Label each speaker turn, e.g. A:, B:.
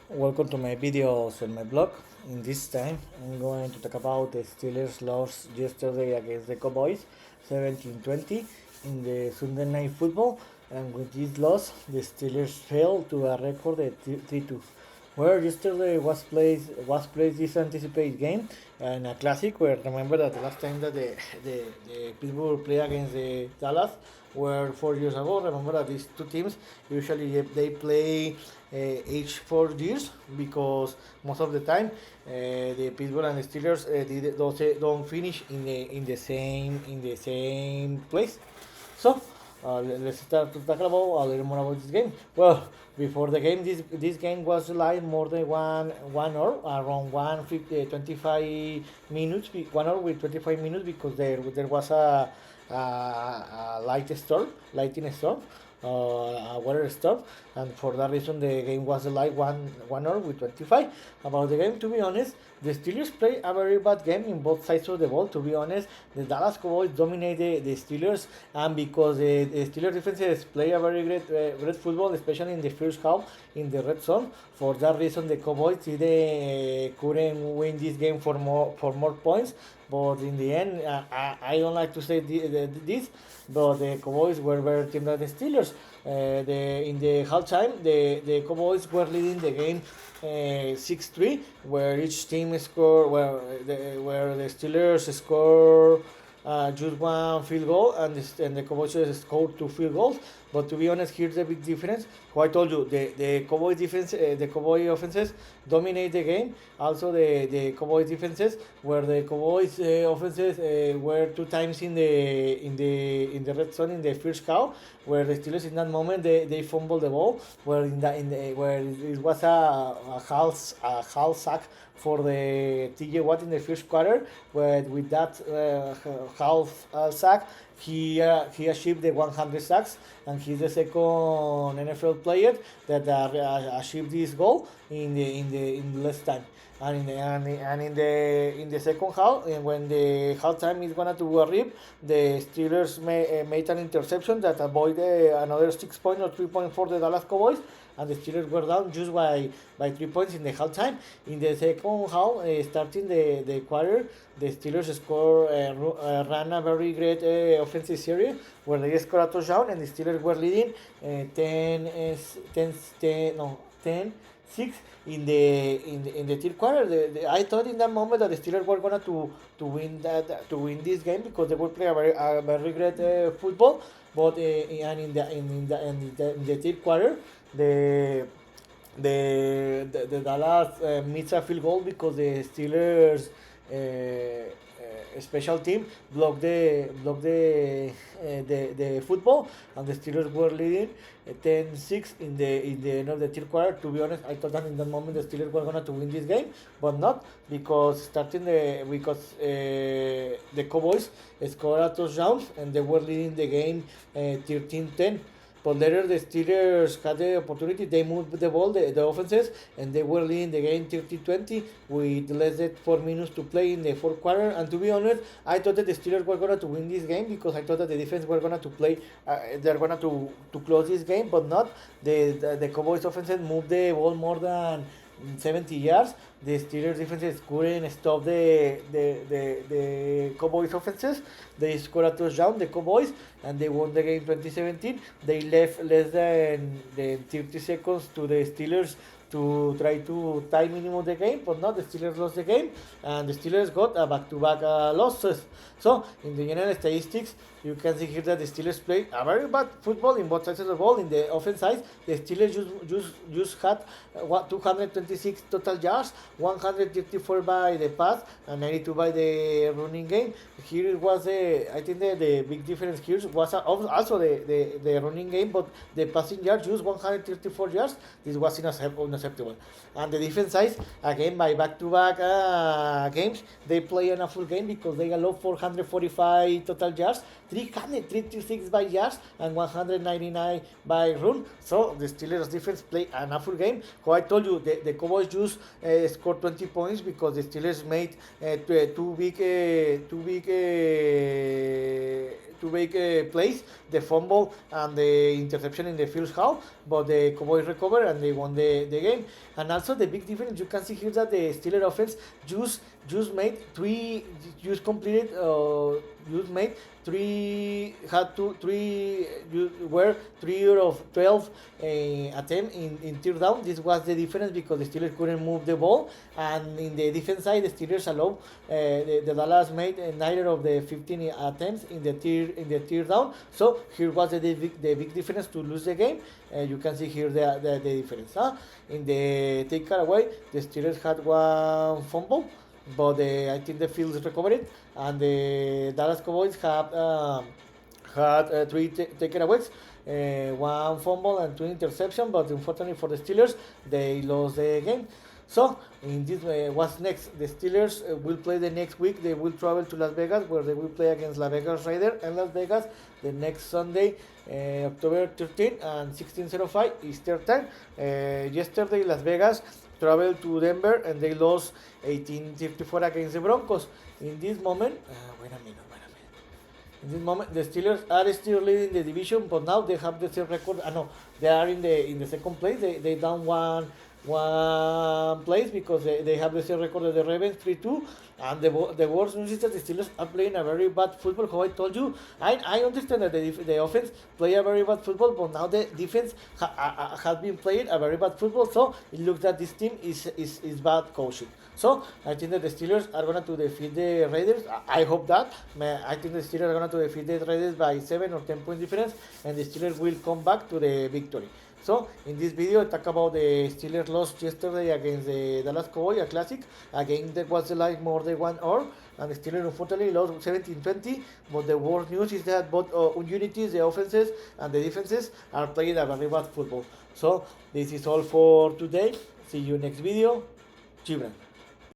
A: Welcome to my videos on my blog. In this time, I'm going to talk about the Steelers loss yesterday against the Cowboys, 17-20 in the Sunday Night Football. And with this loss, the Steelers fell to a record of 3-2. Where yesterday was played this anticipated game and a classic. Where remember that the last time that the Pittsburgh played against the Dallas were 4 years ago. Remember that these two teams usually they play each 4 years because most of the time the Pittsburgh and the Steelers don't finish in the same place. So let's start to talk about a little more about this game. Well, before the game, this game was like more than one hour, around 1 25 minutes, 1 hour with 25 minutes because there was a lightning storm, a water storm, and for that reason the game was like one hour with 25. About the game, to be honest, the Steelers play a very bad game in both sides of the ball. To be honest, the Dallas Cowboys dominate the Steelers, and because the Steelers defenses play a very great football, especially in the first half in the red zone. For that reason, the Cowboys couldn't win this game for more points. But in the end, I don't like to say this, but the Cowboys were better team than the Steelers. In the halftime, the Cowboys were leading the game 6-3, where each team scored, where the Steelers score just one field goal, and the Cowboys scored two field goals. But to be honest, here's the big difference. Who I told you, the Cowboys defense, the Cowboy offenses dominate the game. Also, the Cowboys defenses, where the Cowboys offenses were two times in the red zone in the first half, where the Steelers in that moment they fumbled the ball, where where it was a half sack for the TJ Watt in the first quarter, but with that half sack, he achieved the 100 sacks, and he's the second NFL player that achieved this goal in less time. And in the second half, and when the halftime is gonna to arrive, the Steelers made an interception that avoided another 6 point or 3 point for the Dallas Cowboys, and the Steelers were down just by 3 points in the halftime. In the second half, starting the quarter, the Steelers ran a very great offensive series where they scored a touchdown, and the Steelers were leading 10, 10, 10, no, 10-6 in the third quarter. I thought in that moment that the Steelers were gonna to win this game because they would play a very great football. But and in the third quarter, the the Dallas missed a field goal because the Steelers special team blocked the football, and the Steelers were leading 10-6 in the end of the third quarter. To be honest, I thought that in that moment the Steelers were gonna to win this game, but not because the Cowboys scored a touchdown and they were leading the game 13-10. But later the Steelers had the opportunity. They moved the ball, the offenses, and they were leading the game 30-20 with less than 4 minutes to play in the fourth quarter. And to be honest, I thought that the Steelers were going to win this game because I thought that the defense were going to play. They're going to close this game, but not. The Cowboys offenses moved the ball more than 70 yards. The Steelers defenses couldn't stop the Cowboys offenses. They scored a touchdown, the Cowboys, and they won the game 2017. They left less than 30 seconds to the Steelers to try to tie minimum the game, but not. The Steelers lost the game, and the Steelers got a back-to-back losses. So in the general statistics, you can see here that the Steelers played a very bad football in both sides of the ball. In the offense side, the Steelers just had 226 total yards, 134 by the pass, and 92 by the running game. Here it was I think the big difference here was also the running game, but the passing yards just 134 yards. This was unacceptable. And the defense side, again by back-to-back games, they play on a full game because they allowed 445 total yards, 336 by yards, and 199 by run. So the Steelers defense play an full game. How I told you, the Cowboys just scored 20 points because the Steelers made two big make plays, the fumble and the interception in the first half, but the Cowboys recovered and they won the game. And also the big difference you can see here that the Steelers offense just made just completed just made were 3 out of 12 attempt in third down. This was the difference because the Steelers couldn't move the ball, and in the defense side the Steelers allowed the Dallas made 9 of the 15 attempts in the third down. So here was the big difference to lose the game. You can see here the difference. In the take away, the Steelers had one fumble, but I think the Fields recovered, and the Dallas Cowboys had 3 takeaways, one fumble and 2 interceptions, but unfortunately for the Steelers, they lost the game. So, in this what's next? The Steelers will play the next week. They will travel to Las Vegas, where they will play against Las Vegas Raiders in Las Vegas the next Sunday, October 13 and 16:05 Eastern Time. Yesterday, Las Vegas traveled to Denver and they lost 18-54 against the Broncos. In this moment, wait a minute. In this moment, the Steelers are still leading the division, but now they have the same record. No, they are in the second place. They down one place because they have the same record as the Ravens, 3-2. And the worst news is that the Steelers are playing a very bad football. How I told you, I understand that the offense play a very bad football, but now the defense has been playing a very bad football. So it looks that this team is bad coaching. So I think that the Steelers are going to defeat the Raiders. I hope that. I think the Steelers are going to defeat the Raiders by 7 or 10 point difference, and the Steelers will come back to the victory. So in this video, I talk about the Steelers lost yesterday against the Dallas Cowboys, a classic, a game that was like more than 1 hour, and the Steelers unfortunately lost 17-20. But the worst news is that both units, the offenses and the defenses, are playing a very bad football. So this is all for today. See you next video. Chibran.